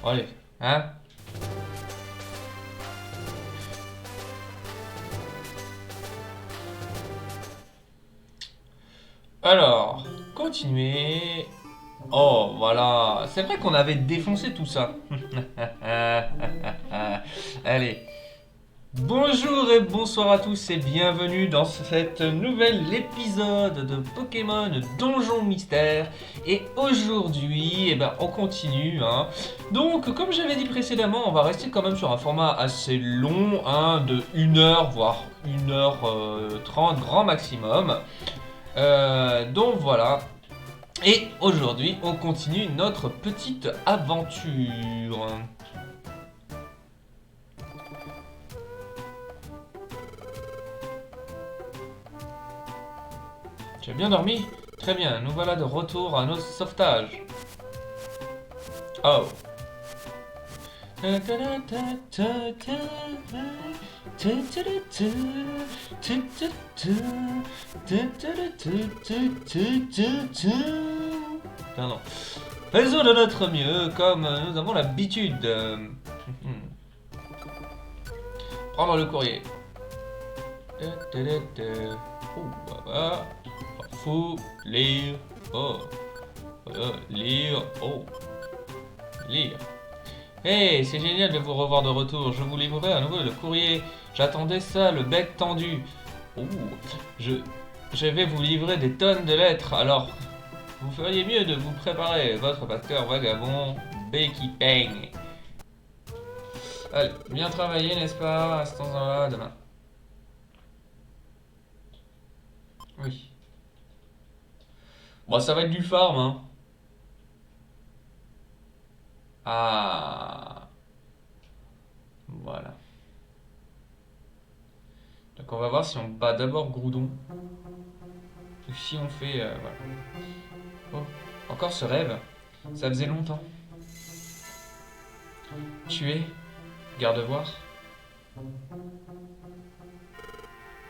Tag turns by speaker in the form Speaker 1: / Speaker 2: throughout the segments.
Speaker 1: Allez, hein? Alors, continuez. Oh, voilà. C'est vrai qu'on avait défoncé tout ça. Allez. Bonjour et bonsoir à tous et bienvenue dans cet nouvel épisode de Pokémon Donjon Mystère. Et aujourd'hui, on continue, hein. Donc, comme j'avais dit précédemment, on va rester quand même sur un format assez long, hein, de 1 heure, voire 1h30 grand maximum. Donc voilà. Et aujourd'hui, on continue notre petite aventure. Tu as bien dormi? Très bien, nous voilà de retour à notre sauvetage. Oh. Pardon. Faisons de notre mieux, comme nous avons l'habitude. Prendre le courrier. Oh, voilà. Fou, lire. Oh. Lire. Oh. Lire. Hey, c'est génial de vous revoir de retour. Je vous livrerai à nouveau le courrier. J'attendais ça, le bec tendu. Oh, je vais vous livrer des tonnes de lettres. Alors, vous feriez mieux de vous préparer. Votre pasteur vagabond, Becky Peng. Allez, bien travaillé, n'est-ce pas? Restons-en là demain. Oui. Bon, ça va être du farm, hein. Ah. Voilà. Donc on va voir si on bat d'abord Groudon. Ou si on fait... voilà. Oh, encore ce rêve. Ça faisait longtemps. Tuer. Garde-voir.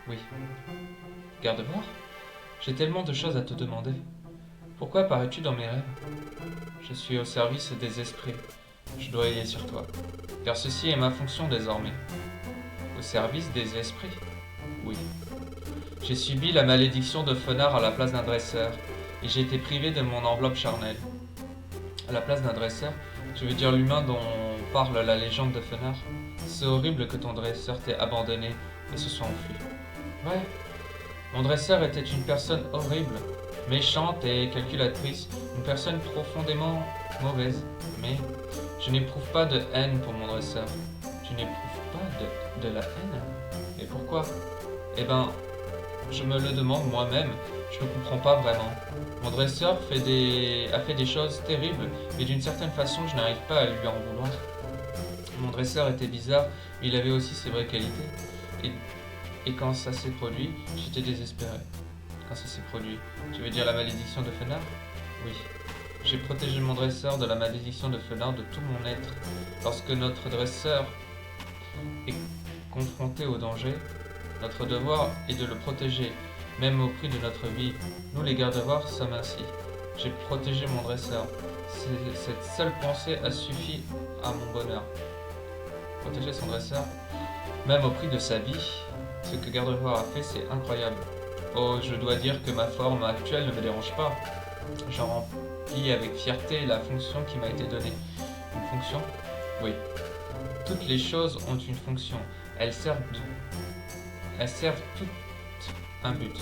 Speaker 1: Oui. Garde-voir? J'ai tellement de choses à te demander. Pourquoi apparais-tu dans mes rêves? Je suis au service des esprits. Je dois veiller sur toi. Car ceci est ma fonction désormais. Au service des esprits? Oui. J'ai subi la malédiction de Fenard à la place d'un dresseur, et j'ai été privé de mon enveloppe charnelle. À la place d'un dresseur, tu veux dire l'humain dont parle la légende de Fenard? C'est horrible que ton dresseur t'ait abandonné et se soit enfui. Ouais, mon dresseur était une personne horrible, méchante et calculatrice, une personne profondément mauvaise. Mais je n'éprouve pas de haine pour mon dresseur. Tu n'éprouves pas de la haine? Et pourquoi? Eh ben, je me le demande moi-même, je ne comprends pas vraiment. Mon dresseur a fait des choses terribles, mais d'une certaine façon, je n'arrive pas à lui en vouloir. Mon dresseur était bizarre, mais il avait aussi ses vraies qualités. Et quand ça s'est produit, j'étais désespéré. Quand ça s'est produit, tu veux dire la malédiction de Fenard? Oui. J'ai protégé mon dresseur de la malédiction de Fenard de tout mon être. Lorsque notre dresseur est confronté au danger, notre devoir est de le protéger, même au prix de notre vie. Nous, les gardes-voirs, sommes ainsi. J'ai protégé mon dresseur. Cette seule pensée a suffi à mon bonheur. Protéger son dresseur, même au prix de sa vie. Ce que Gardevoir a fait, c'est incroyable. Oh, je dois dire que ma forme actuelle ne me dérange pas. J'en remplis avec fierté la fonction qui m'a été donnée. Une fonction? Oui. Toutes les choses ont une fonction. Elles servent tout un but.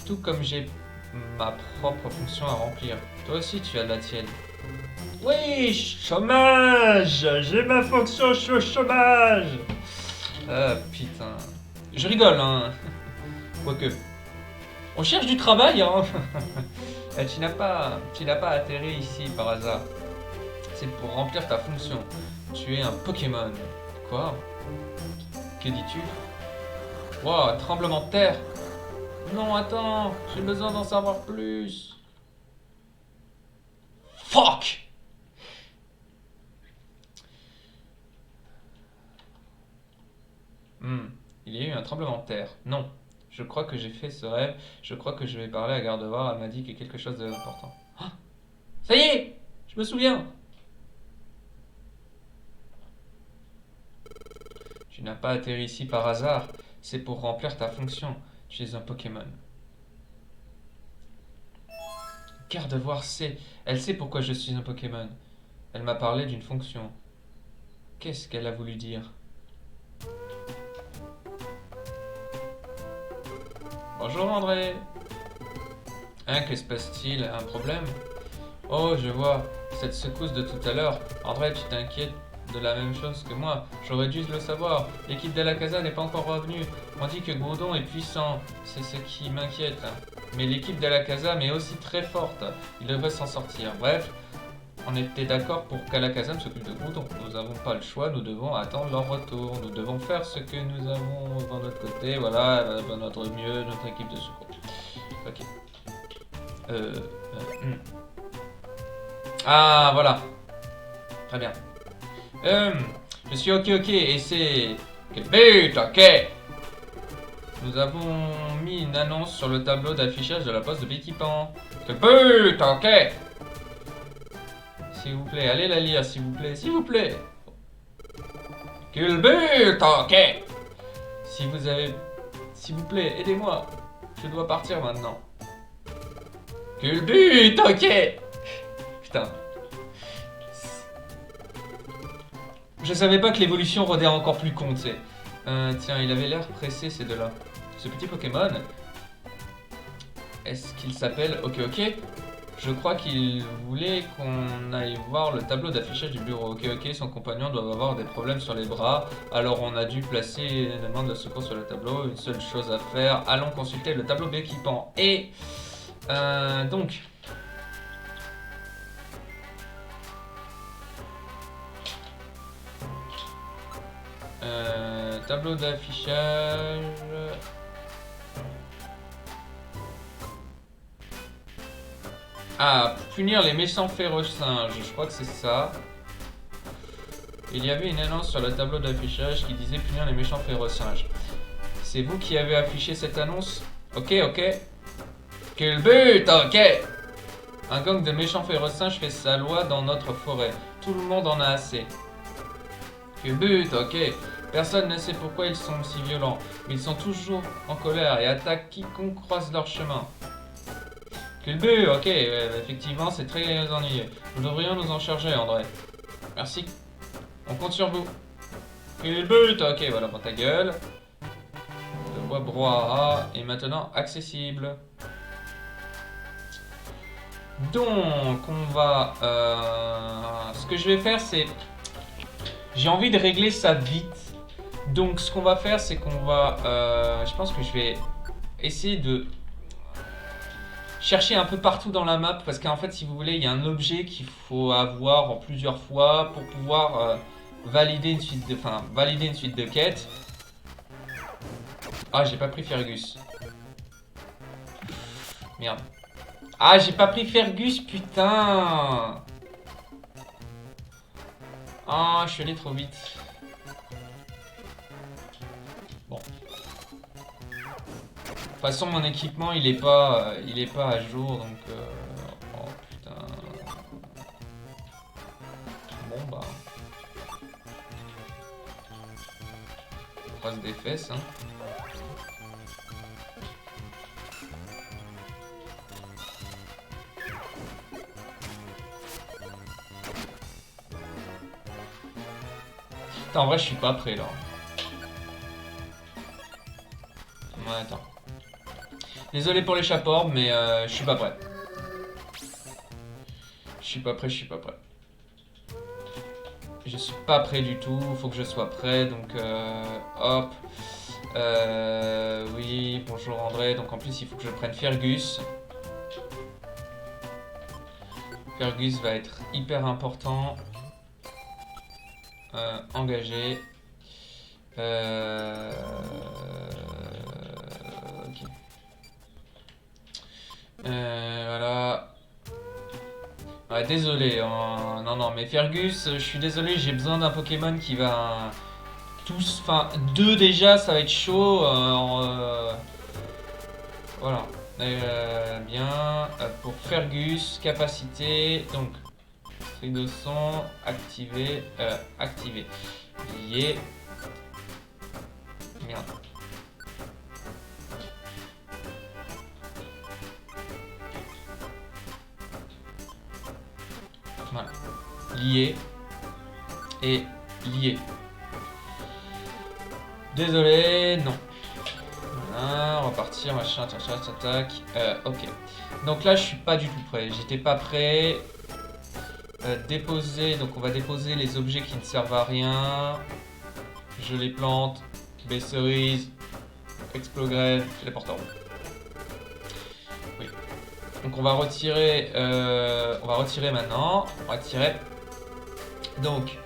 Speaker 1: Tout comme j'ai ma propre fonction à remplir. Toi aussi, tu as la tienne. Oui, chômage! J'ai ma fonction, je suis au chômage! Ah, putain. Je rigole, hein. Quoique. On cherche du travail, hein. Tu n'as pas atterri ici par hasard. C'est pour remplir ta fonction. Tu es un Pokémon. Quoi? Que dis-tu? Wow, tremblement de terre. Non, attends, j'ai besoin d'en savoir plus. Fuck! Il y a eu un tremblement de terre. Non. Je crois que j'ai fait ce rêve. Je crois que je vais parler à Gardevoir. Elle m'a dit qu'il y a quelque chose d'important. Ah, ça y est! Je me souviens! Tu n'as pas atterri ici par hasard. C'est pour remplir ta fonction. Tu es un Pokémon. Gardevoir sait. Elle sait pourquoi je suis un Pokémon. Elle m'a parlé d'une fonction. Qu'est-ce qu'elle a voulu dire? Bonjour André. Hein, que se passe-t-il? Un problème? Oh, je vois. Cette secousse de tout à l'heure. André, tu t'inquiètes de la même chose que moi. J'aurais dû le savoir. L'équipe de la Casa n'est pas encore revenue. On dit que Groudon est puissant. C'est ce qui m'inquiète. Mais l'équipe de la Casa est aussi très forte. Il devrait s'en sortir. Bref, on était d'accord pour qu'Alakazam s'occupe de Groudon. Nous n'avons pas le choix, nous devons attendre leur retour. Nous devons faire ce que nous avons dans notre côté. Voilà, notre mieux, notre équipe de secours. Ok. Ah, voilà. Très bien. Je suis ok, et c'est... Quel but, ok. Nous avons mis une annonce sur le tableau d'affichage de la poste de Béquipan. Quel but, ok. S'il vous plaît, allez la lire, s'il vous plaît, s'il vous plaît. Quel but, ok. Si vous avez... S'il vous plaît, aidez-moi. Je dois partir maintenant. Quel but, ok. Putain. Je savais pas que l'évolution rendait encore plus con, tu sais. Tiens, il avait l'air pressé, ces deux-là. Ce petit Pokémon... Est-ce qu'il s'appelle Ok Ok? Je crois qu'il voulait qu'on aille voir le tableau d'affichage du bureau. Ok Ok, son compagnon doit avoir des problèmes sur les bras. Alors on a dû placer une demande de secours sur le tableau. Une seule chose à faire. Allons consulter le tableau d'équipement. Et... donc... tableau d'affichage... Ah, punir les méchants féroces singes, je crois que c'est ça. Il y avait une annonce sur le tableau d'affichage qui disait punir les méchants féroces singes. C'est vous qui avez affiché cette annonce? Ok, ok. Quel but, ok. Un gang de méchants féroces singes fait sa loi dans notre forêt. Tout le monde en a assez. Quel but, ok. Personne ne sait pourquoi ils sont si violents, mais ils sont toujours en colère et attaquent quiconque croise leur chemin. Quel but, ok, effectivement c'est très ennuyeux. Nous devrions nous en charger, André. Merci. On compte sur vous. Quel but, ok, voilà, bon ta gueule. Le bois Broa est maintenant accessible. Donc, on va... ce que je vais faire, c'est... J'ai envie de régler ça vite. Donc, ce qu'on va faire, c'est qu'on va... je pense que je vais essayer de... chercher un peu partout dans la map, parce qu'en fait, si vous voulez, il y a un objet qu'il faut avoir en plusieurs fois pour pouvoir valider une suite de quêtes. Ah, j'ai pas pris Fergus. Merde. Ah, j'ai pas pris Fergus, putain. Ah, je suis allé trop vite. Bon. De toute façon, mon équipement, il est pas à jour, donc... Oh, putain... Bon, bah... On croise des fesses, hein. Putain, en vrai, je suis pas prêt, là. Ouais, attends. Désolé pour l'échapporde, mais je suis pas prêt. Je suis pas prêt. Je suis pas prêt du tout, faut que je sois prêt, donc hop. Oui, bonjour André, donc en plus il faut que je prenne Fergus. Fergus va être hyper important. Engagé. Ok. Voilà. Ouais, désolé. Non, mais Fergus, je suis désolé, j'ai besoin d'un Pokémon qui va... Tous... Enfin, deux déjà, ça va être chaud. Voilà. Bien. Pour Fergus, capacité. Donc, truc de son, activé. Activé. Lié. Merde. Voilà. Lié. Et lié. Désolé, non. Voilà, on va partir, machin, tac. Ok. Donc là, je suis pas du tout prêt. J'étais pas prêt. Déposer, donc on va déposer les objets qui ne servent à rien. Je les plante. Baie cerise. Explogrève. Je les porte en route. Oui. Donc on va retirer. Maintenant. On va tirer. Donc.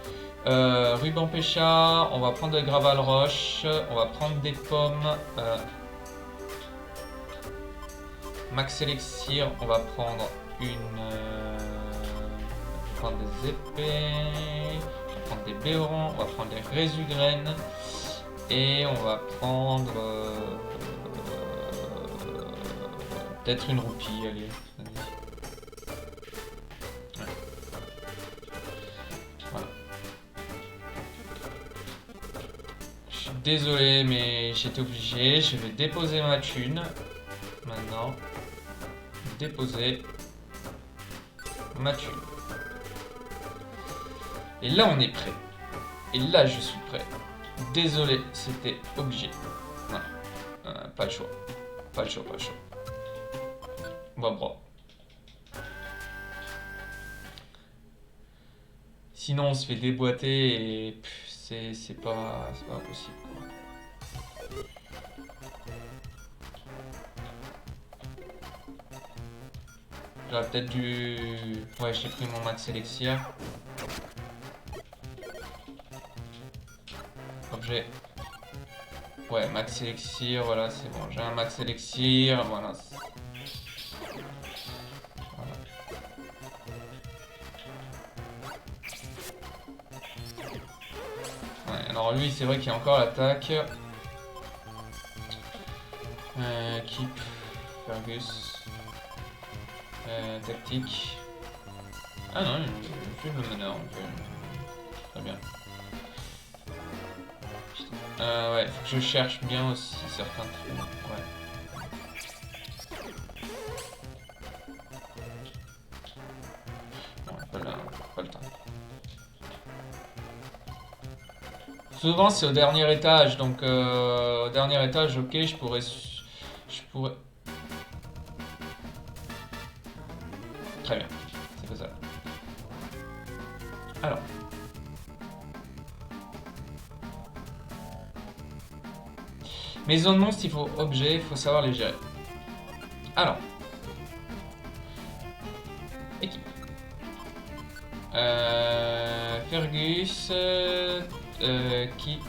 Speaker 1: Ruban pêcha, on va prendre de graval roche, on va prendre des pommes, max élixir, on va prendre prendre des épées, on va prendre des béorons, on va prendre des résugraines et on va prendre peut-être une roupie, allez. Désolé, mais j'étais obligé. Je vais déposer ma thune. Maintenant. Déposer ma thune. Et là, on est prêt. Et là, je suis prêt. Désolé, c'était obligé. Voilà. Pas le choix. Pas le choix. Bon. Sinon, on se fait déboîter et c'est pas possible. J'aurais peut-être dû... Ouais, j'ai pris mon max élixir. Objet. Ouais, max élixir, voilà, c'est bon. J'ai un max élixir, voilà. Ouais, alors lui, c'est vrai qu'il y a encore l'attaque. Keep. Fergus. Tactique. Ah non, je le meneur. Très bien. Ouais, faut que je cherche bien aussi certains trucs. Ouais. Bon, pas le temps. Souvent c'est au dernier étage, donc au dernier étage, ok, je pourrais. Très bien, c'est faisable. Alors. Maison de monstre, il faut objet, il faut savoir les gérer. Alors. Équipe. Fergus. Qui.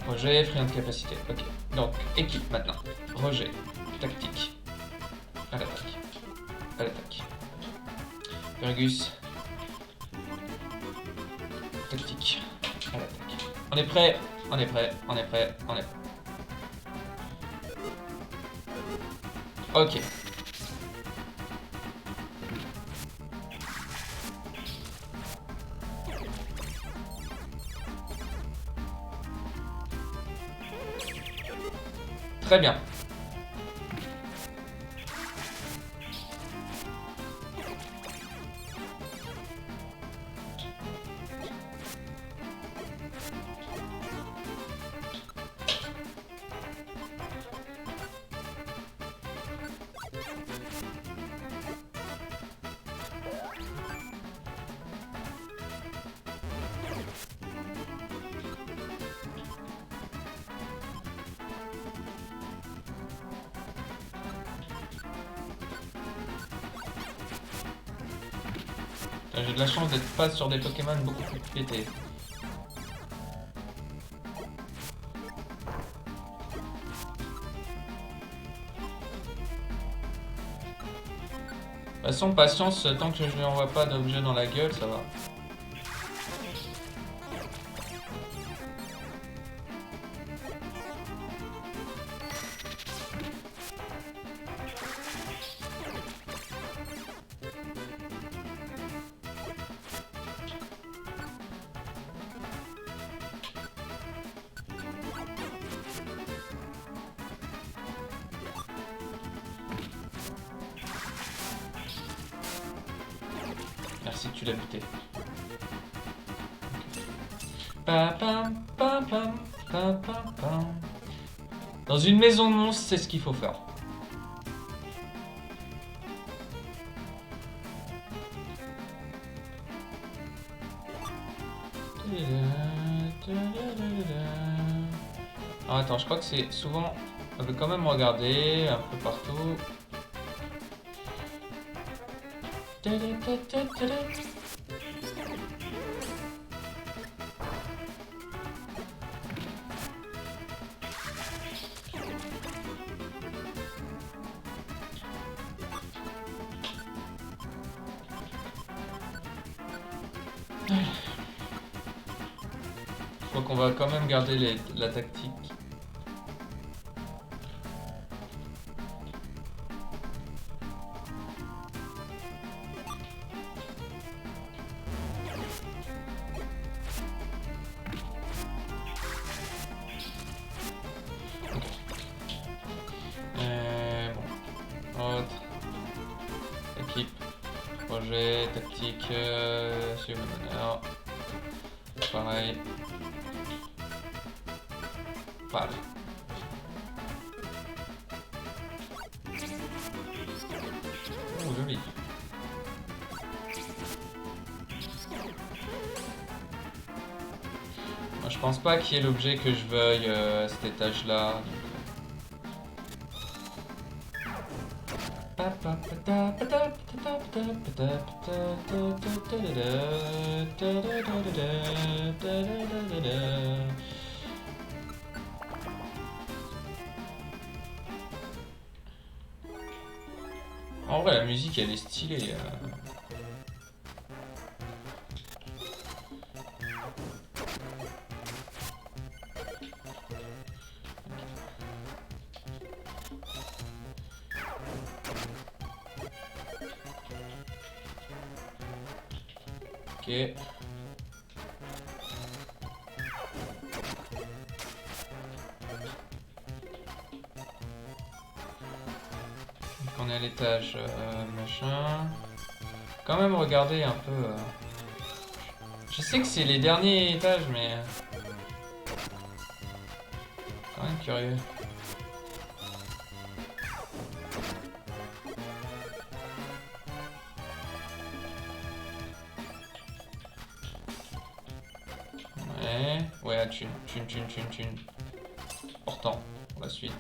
Speaker 1: Rejet, friand de capacité. Ok. Donc, équipe maintenant. Rejet. Tactique. À l'attaque. Fergus. Tactique. À l'attaque. On est prêt. Ok. Très bien. J'ai de la chance d'être pas sur des Pokémon beaucoup plus pétés. De toute façon, patience, tant que je lui envoie pas d'objet dans la gueule, ça va. c'est que tu l'as buté. Pam, pam, pam, pam, pam, pam. Dans une maison de monstres, c'est ce qu'il faut faire. Ah, attends, je crois que c'est souvent... On veut quand même regarder un peu partout. Je crois qu'on va quand même garder la tactique. Bon. Autre. Équipe. Projet. Tactique. Summoner. Pareil. Pal. Oh, joli. Moi, je pense pas qu'il y ait l'objet que je veuille à cet étage-là. En vrai, la musique, elle est stylée. Ok. On est à l'étage machin. Quand même regarder un peu. Je sais que c'est les derniers étages, mais quand même curieux. Ouais, thune. Important pour la suite.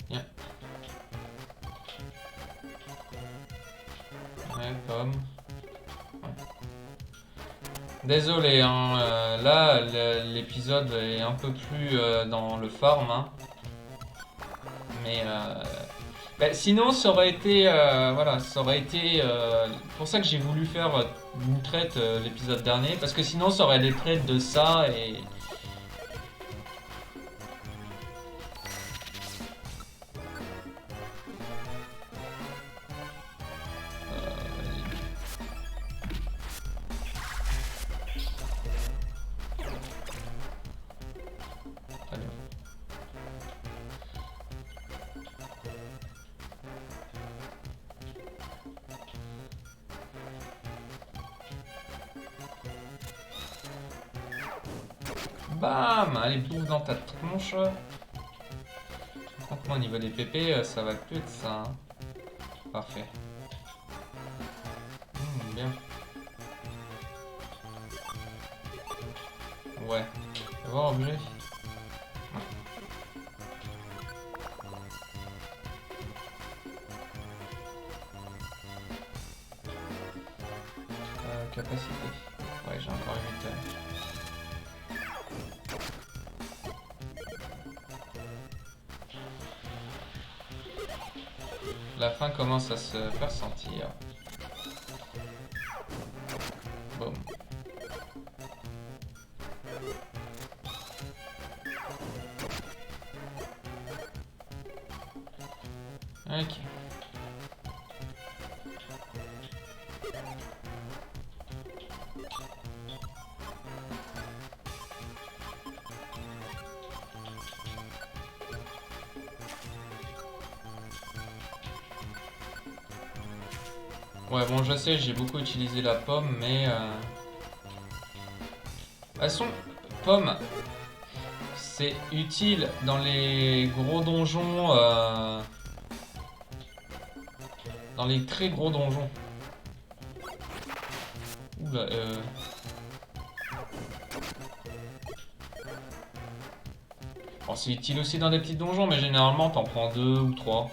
Speaker 1: Bien. Ouais, pomme. Ouais. Désolé, hein, là l'épisode est un peu plus dans le farm, hein. Mais bah, sinon ça aurait été voilà, ça aurait été pour ça que j'ai voulu faire une traite l'épisode dernier, parce que sinon ça aurait des traites de ça et très bien. Bam! Allez, bouffe dans ta tronche. Franchement, au niveau des PP, ça va plus de ça. Hein. Parfait. Bien. Ouais. Avoir objet. Capacité. Ouais, j'ai encore 8 heures. La fin commence à se faire sentir. Boum. Ok. Ouais, bon, je sais, j'ai beaucoup utilisé la pomme, mais... De toute façon, pomme, c'est utile dans les gros donjons... Dans les très gros donjons. Oula, Bon, c'est utile aussi dans des petits donjons, mais généralement, t'en prends 2 ou 3.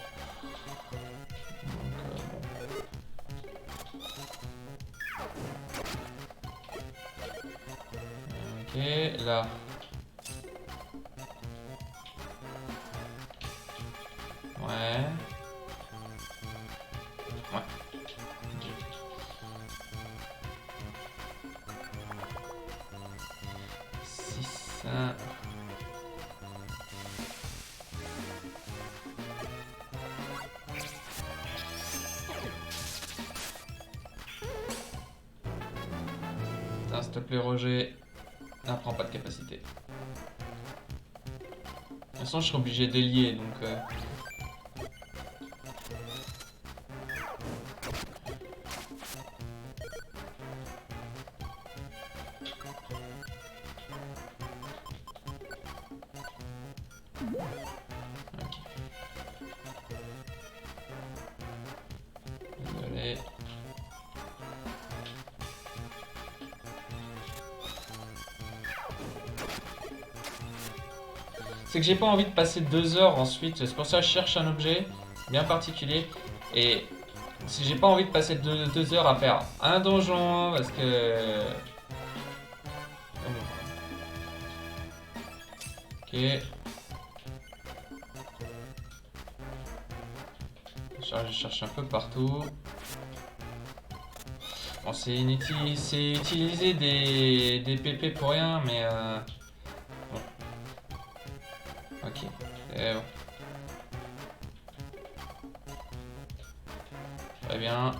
Speaker 1: Ok, là. Ouais. Ouais. Ok. 6. Putain, s'il te plaît, Roger. N'apprends pas de capacité. De toute façon, je serai obligé d'élier, donc... Ok. Désolé. C'est que j'ai pas envie de passer 2 heures ensuite. C'est pour ça que je cherche un objet bien particulier. Et si j'ai pas envie de passer 2 heures à faire un donjon, parce que... Ok. Je cherche un peu partout. Bon, c'est utiliser des PP pour rien, mais... Bon. Ok. Et bon. Très bien.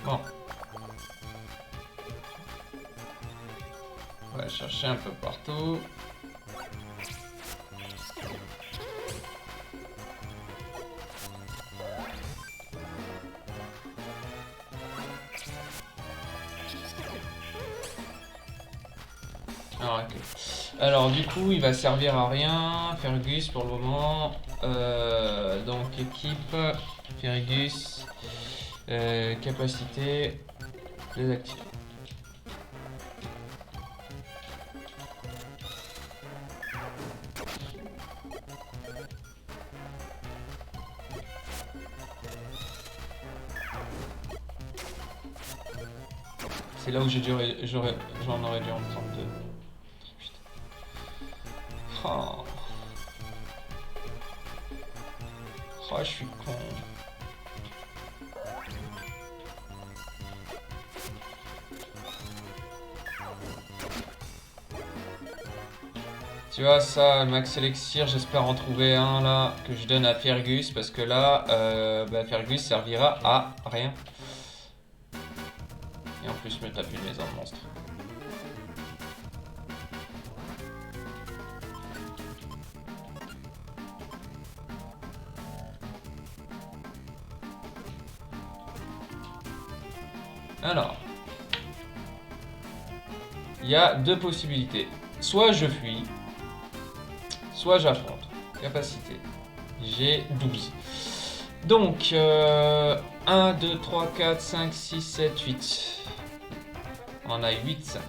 Speaker 1: Bon. On va chercher un peu partout. Alors du coup il va servir à rien, Fergus pour le moment. Donc équipe, Fergus, capacité, désactiver. C'est là où j'en aurais dû en prendre 2. Oh. Oh, je suis con. Tu vois ça, Max Elixir, j'espère en trouver un là que je donne à Fergus parce que là, Fergus servira à rien. Et en plus, je me tape une maison de monstre. Alors, il y a 2 possibilités. Soit je fuis, soit j'affronte. Capacité. J'ai 12. Donc, 1, 2, 3, 4, 5, 6, 7, 8. On en a 8.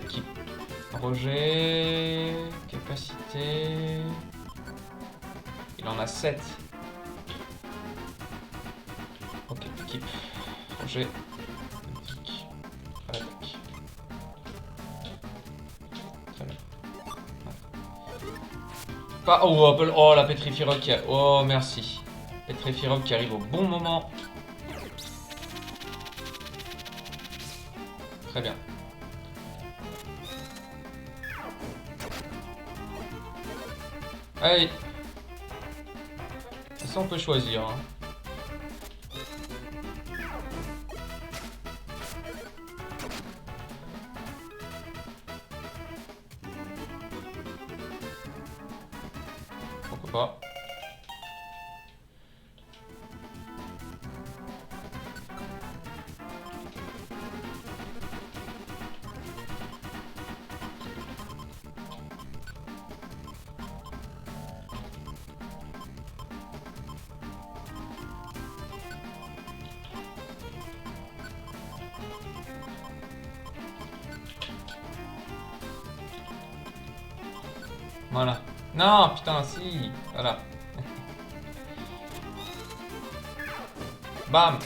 Speaker 1: Qui Roger, capacité, il en a 7. Ok, équipe, Roger, attaque. Très bien. Pas, oh, la Petrify Rock, oh merci. Petrify Rock qui arrive au bon moment. Très bien. Allez. Ça on peut choisir. Hein. pas. Voilà. Non, putain, si. Voilà. Bam.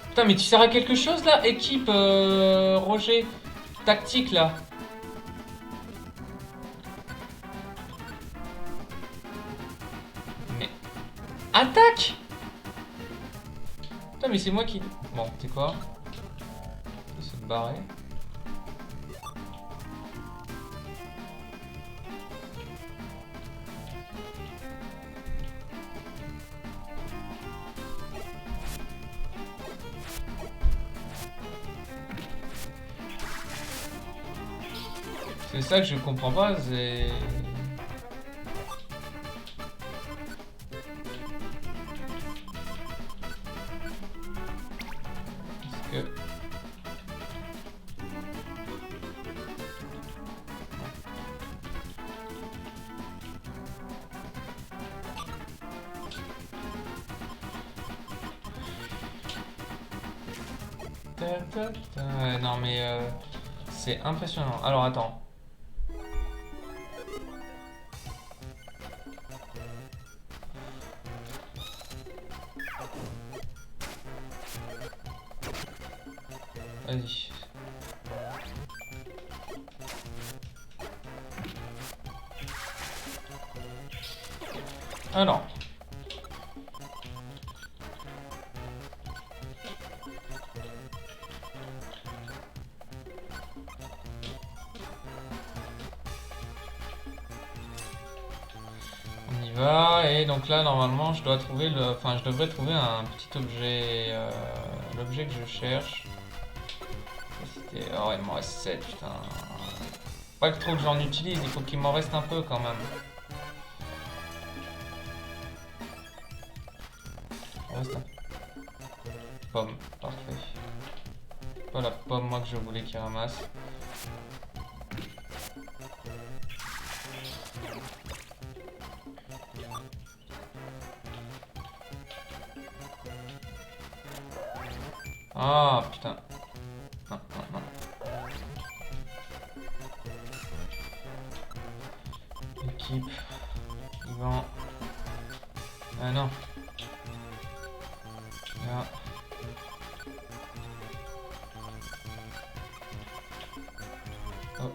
Speaker 1: Putain, mais tu sers à quelque chose là, équipe Roger? Tactique là. Mais. Attaque! Putain, mais c'est moi qui. Bon, tu sais quoi? On va se barrer. C'est ça que je comprends pas, c'est. Parce que. Ouais, non mais c'est impressionnant. Alors attends. Vas-y. Alors. On y va, et donc là normalement je dois trouver le. Enfin je devrais trouver un petit objet. L'objet que je cherche. Oh il m'en reste 7, putain. Pas que trop que j'en utilise, il faut qu'il m'en reste un peu quand même. Il reste un... Pomme, parfait. Pas la pomme moi que je voulais qu'il ramasse. Ah putain. Non, non, non. Équipe. Yvan. Ah non. Là. Oh.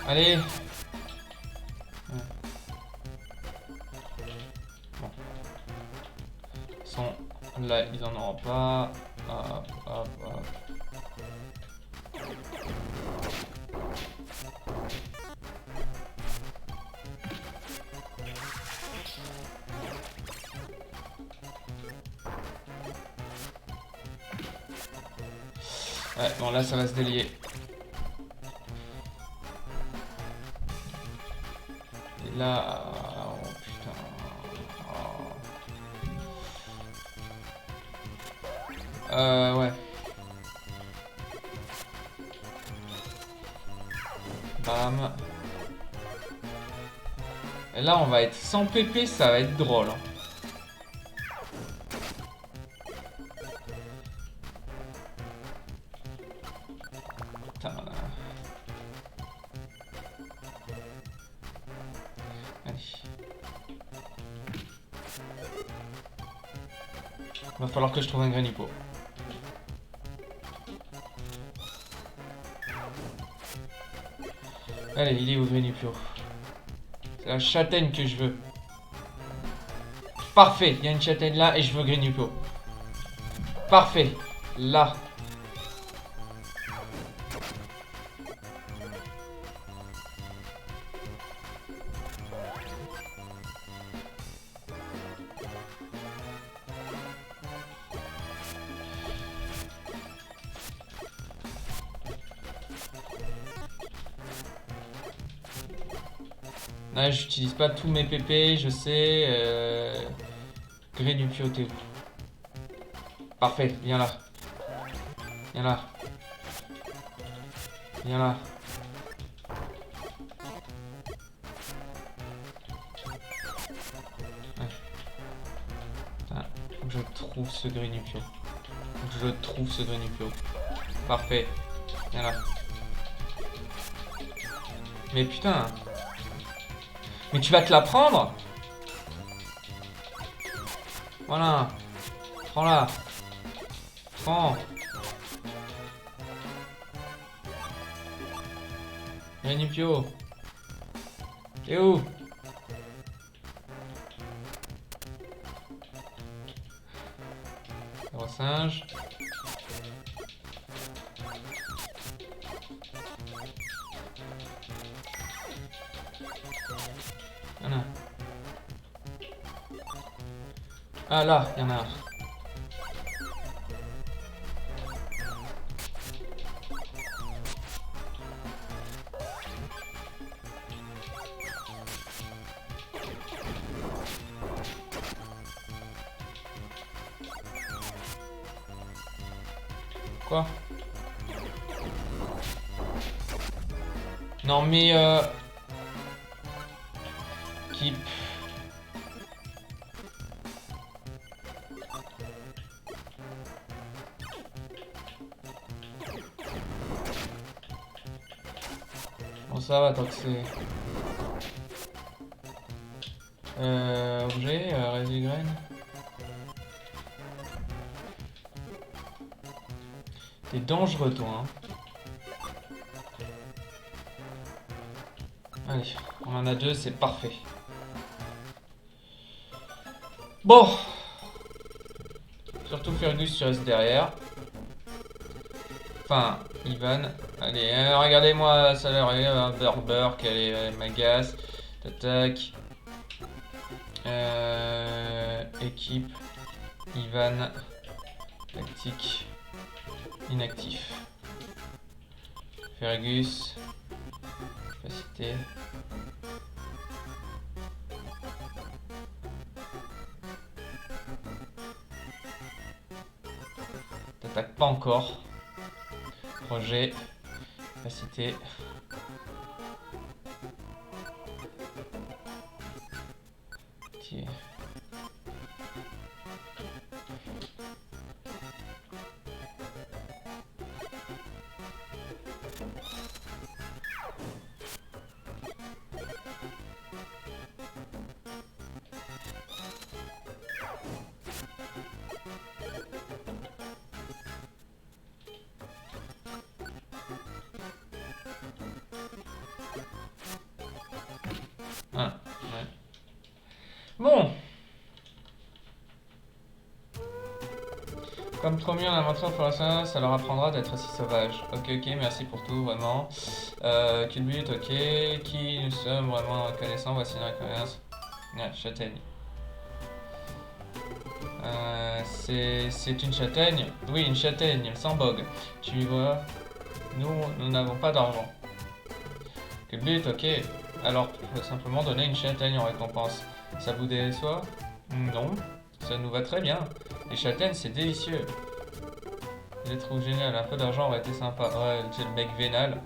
Speaker 1: Allez. Ouais. Bon. Sont là, ils en auront pas. Hop, hop, hop. Ouais, bon là ça va se délier. Et là... Oh putain... Oh. Ouais. Bam. Et là, on va être sans PP, ça va être drôle. Hein. Putain. Allez. Va falloir que je trouve un Grenipo. Allez, il est où Grenipo? C'est la châtaigne que je veux. Parfait, il y a une châtaigne là et je veux Grenipo. Parfait, là. Là, j'utilise pas tous mes PP, je sais. Grenipo, t'es où? Parfait, viens là. Viens là. Viens là. Ouais. Putain, faut que je trouve ce Grenipo. Faut que je trouve ce Grenipo. Parfait. Viens là. Mais putain. Mais tu vas te la prendre? Voilà. Prends-la. Prends. Grenipo. T'es où? Gros singe. Voilà. Ah là, il y en a. Quoi? Non mais Keep. Bon ça va tant que c'est... objet, résigraine. T'es dangereux toi hein. Allez, on en a deux, c'est parfait. Bon. Surtout Fergus, tu restes derrière. Enfin, Ivan. Allez, regardez-moi ça l'air Berber, quelle est m'agace. Tac. Équipe. Ivan. Tactique. Inactif. Fergus. Capacité. T'attaques pas encore. Projet. Capacité. Tiens. Ah, ouais. Bon. Comme promis, on a montré au forêt, ça leur apprendra d'être aussi sauvages. Ok, merci pour tout, vraiment. Quel but, ok. Qui nous sommes vraiment reconnaissants, voici une reconnaissance. Ouais, châtaigne. C'est une châtaigne? Oui, une châtaigne, sans bog. Tu y vois? Nous n'avons pas d'argent. Quel but, ok. Alors, simplement donner une châtaigne en récompense. Ça vous déçoit? Non, ça nous va très bien. Les châtaignes, c'est délicieux. Je les trouve géniales. Un peu d'argent aurait été sympa. Ouais, c'est le mec vénal.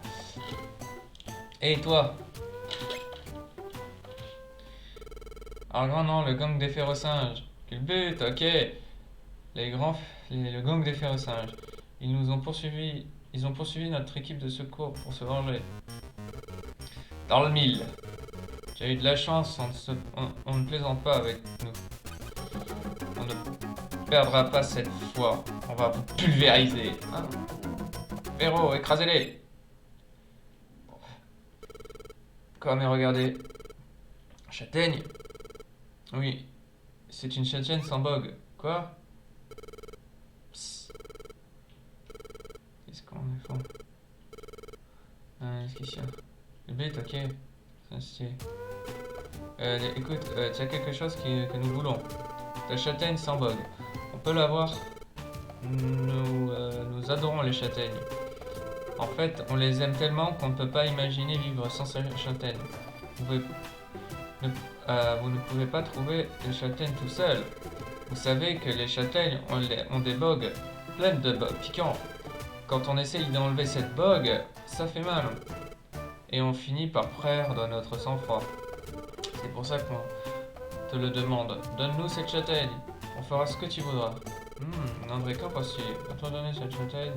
Speaker 1: Hé, toi! Ah non, le gang des férocinges. Quel but, ok. Les grands, le gang des férocinges. Ils ont poursuivi notre équipe de secours pour se venger. Dans le mille. Tu as eu de la chance, on ne plaisante pas avec nous. On ne perdra pas cette fois. On va vous pulvériser. Hein. Véro, écrasez-les. Quoi, mais regardez. Châtaigne. Oui, c'est une châtaigne sans bog. Quoi? Psst. Qu'est-ce qu'on fait? Qu'est-ce qu'il y a? Le bête, ok. Ça, c'est... écoute, tu as quelque chose que nous voulons. Ta châtaigne sans bog. On peut l'avoir. Nous adorons les châtaignes. En fait, on les aime tellement qu'on ne peut pas imaginer vivre sans ces châtaignes. Vous ne pouvez pas trouver les châtaignes tout seul. Vous savez que les châtaignes ont des bogues pleines de bugs piquants. Quand on essaye d'enlever cette bog, ça fait mal. Et on finit par perdre notre sang-froid. C'est pour ça qu'on te le demande. Donne-nous cette châtaigne. On fera ce que tu voudras. André, quand penses-tu à toi donner cette châtaigne?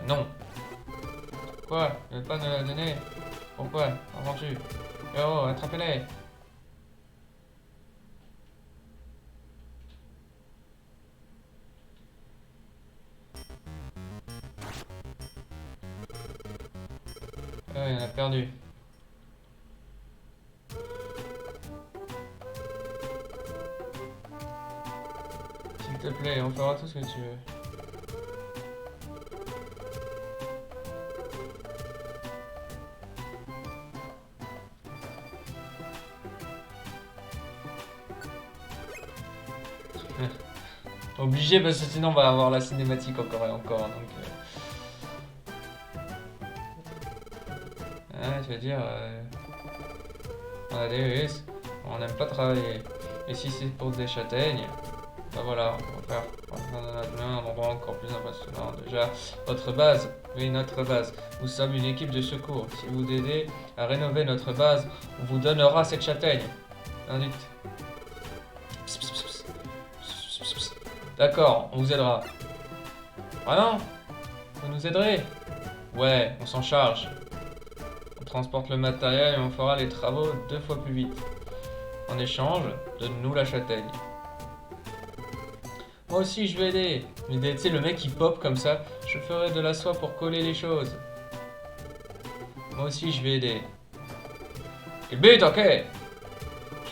Speaker 1: Non. Quoi? Tu ne veux pas nous la donner? Pourquoi? Avant-tu? Oh, attrapez-les! Il en a perdu. S'il te plaît, on fera tout ce que tu veux. Obligé parce que sinon on va avoir la cinématique encore et encore. Donc, tu vas dire, on a des risques, on n'aime pas travailler. Et si c'est pour des châtaignes, bah voilà, on va faire un endroit encore plus impressionnant. Déjà, votre base, oui, notre base. Nous sommes une équipe de secours. Si vous aidez à rénover notre base, on vous donnera cette châtaigne. Indique. D'accord, on vous aidera. Ah non? Vous nous aiderez? Ouais, on s'en charge. On transporte le matériel et on fera les travaux 2 fois plus vite. En échange, donne-nous la châtaigne. Moi aussi, je vais aider. Mais tu sais, le mec qui pop comme ça, je ferai de la soie pour coller les choses. Moi aussi, je vais aider. Et but, ok.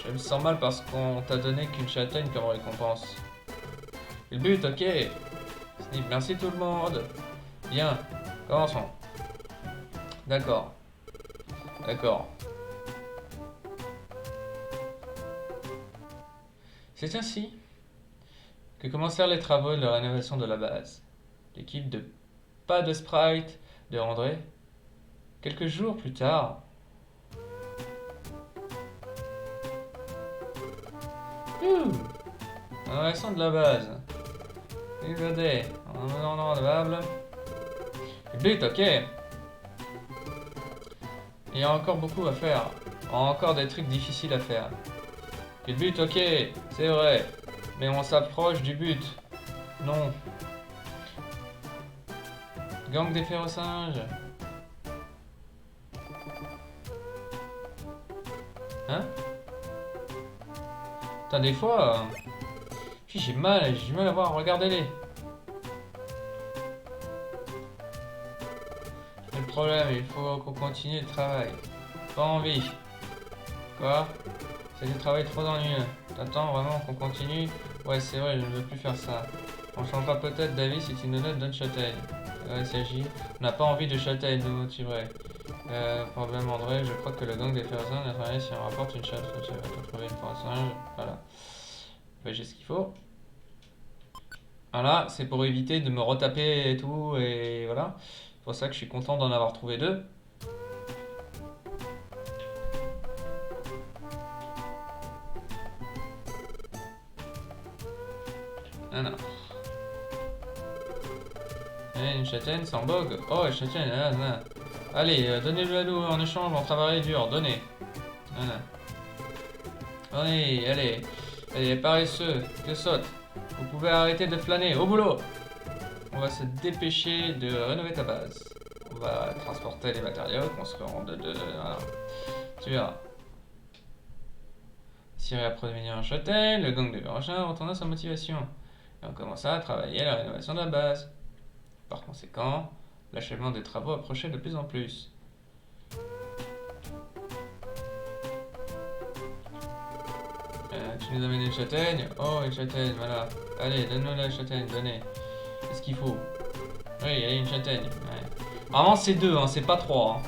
Speaker 1: Je me sens mal parce qu'on t'a donné qu'une châtaigne comme récompense. Le but, ok. Snip, merci tout le monde. Bien, commençons. D'accord. D'accord. C'est ainsi que commencèrent les travaux de rénovation de la base. L'équipe de pas de sprite de André. Quelques jours plus tard. Rénovation de la base. Évader. Non, valable. But, ok. Il y a encore beaucoup à faire. Encore des trucs difficiles à faire. Le but, ok, c'est vrai. Mais on s'approche du but. Non. Gang des férocinges. Hein? Putain, des fois... j'ai du mal à voir. Regardez-les. Le problème, il faut qu'on continue le travail. Pas envie. Quoi? C'est du travail trop ennuyeux. T'attends vraiment qu'on continue? Ouais, c'est vrai, je ne veux plus faire ça. On changera peut-être d'avis si tu nous donnes d'autres châtaignes. Ouais, il s'agit. On n'a pas envie de châtaignes, nous motiverait. Problème André, je crois que le gang des férocinges a travaillé si on rapporte une châtaigne. Tu vas trouver une férocinge. Voilà. J'ai ce qu'il faut. Voilà, c'est pour éviter de me retaper et tout, et voilà. C'est pour ça que je suis content d'en avoir trouvé 2. Alors. Et une châtaigne sans bog. Oh, une châtaigne, là. Allez, donnez-le à nous en échange, on travaille dur, donnez. Voilà. Allez, allez, paresseux, que saute. Vous pouvez arrêter de flâner, au boulot. On va se dépêcher de rénover ta base. On va transporter les matériaux, construire de voilà. Tu verras. Siri a produit un châtaigne, le gang de Vérochin retourna sa motivation. Et on commença à travailler à la rénovation de la base. Par conséquent, l'achèvement des travaux approchait de plus en plus. Tu nous amènes une châtaigne? Oh, une châtaigne, voilà. Allez, donne-nous la châtaigne, donnez. Qu'est-ce qu'il faut? Oui, allez, une châtaigne. Ouais. Vraiment, c'est 2, hein, c'est pas 3. Hein.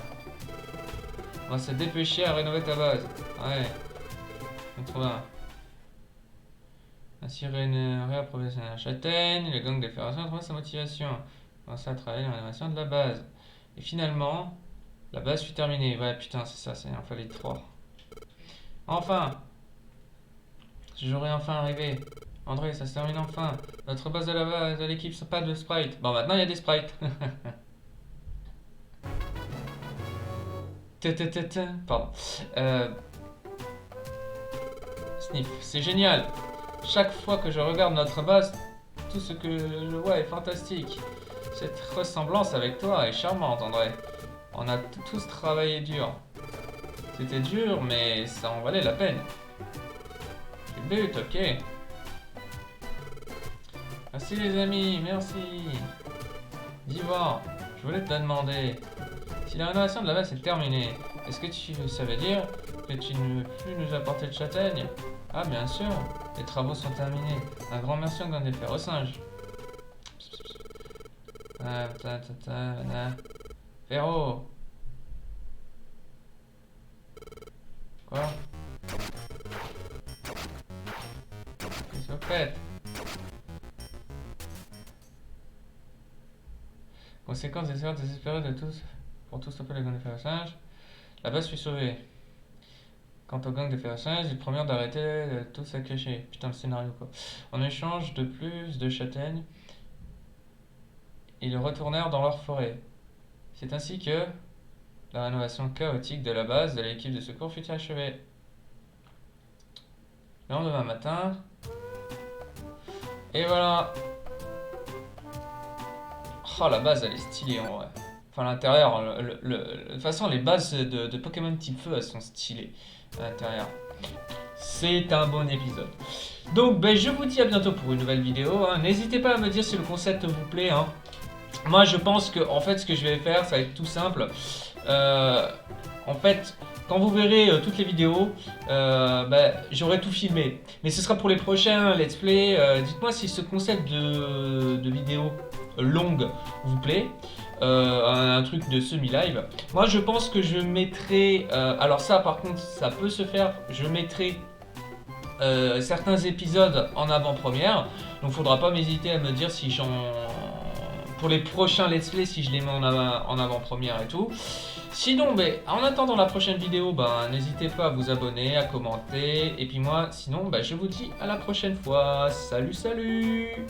Speaker 1: On va se dépêcher à rénover ta base. Ouais. On trouve un. Ainsi réapprovisionner la châtaigne, le gang de Fédération trouve sa motivation. On commence à travailler la rénovation de la base. Et finalement, la base fut terminée. Ouais, putain, c'est ça, il en fallait 3. Enfin! J'aurais enfin arrivé. André, ça se termine enfin. Notre base de l'équipe, c'est pas de sprites. Bon, maintenant il y a des sprites. Pardon. Sniff, c'est génial. Chaque fois que je regarde notre base, tout ce que je vois est fantastique. Cette ressemblance avec toi est charmante, André. On a tous travaillé dur. C'était dur, mais ça en valait la peine. Le but, ok. Merci les amis, merci. Dis-moi, je voulais te demander, si la rénovation de la base est terminée, est-ce que ça veut dire que tu ne veux plus nous apporter de châtaigne? Ah bien sûr, les travaux sont terminés. Un grand merci au gang des fers aux singes. Féro. Quoi? Qu'est-ce que vous faites? Conséquence des efforts désespérés de tous pour tous stopper le gang des fers aux singes. La base fut sauvée. Quant au gang des fers aux singes, ils promirent d'arrêter de tous à cacher. Putain, le scénario quoi. En échange de plus de châtaignes, ils retournèrent dans leur forêt. C'est ainsi que la rénovation chaotique de la base de l'équipe de secours fut achevée. Le lendemain matin. Et voilà. Oh, la base elle est stylée en vrai. Enfin, l'intérieur, de toute façon, les bases de Pokémon type feu elles sont stylées à l'intérieur. C'est un bon épisode. Donc, ben, je vous dis à bientôt pour une nouvelle vidéo. Hein. N'hésitez pas à me dire si le concept vous plaît. Hein. Moi, je pense que en fait, ce que je vais faire, ça va être tout simple. En fait, quand vous verrez toutes les vidéos, ben, j'aurai tout filmé. Mais ce sera pour les prochains let's play. Dites-moi si ce concept de vidéo longue vous plaît. Un truc de semi-live. Moi, je pense que je mettrai... alors ça, par contre, ça peut se faire. Je mettrai certains épisodes en avant-première. Donc, faudra pas m'hésiter à me dire si j'en... Pour les prochains let's play, si je les mets en avant-première et tout. Sinon, ben, en attendant la prochaine vidéo, ben, n'hésitez pas à vous abonner, à commenter. Et puis moi, sinon, ben, je vous dis à la prochaine fois. Salut, salut!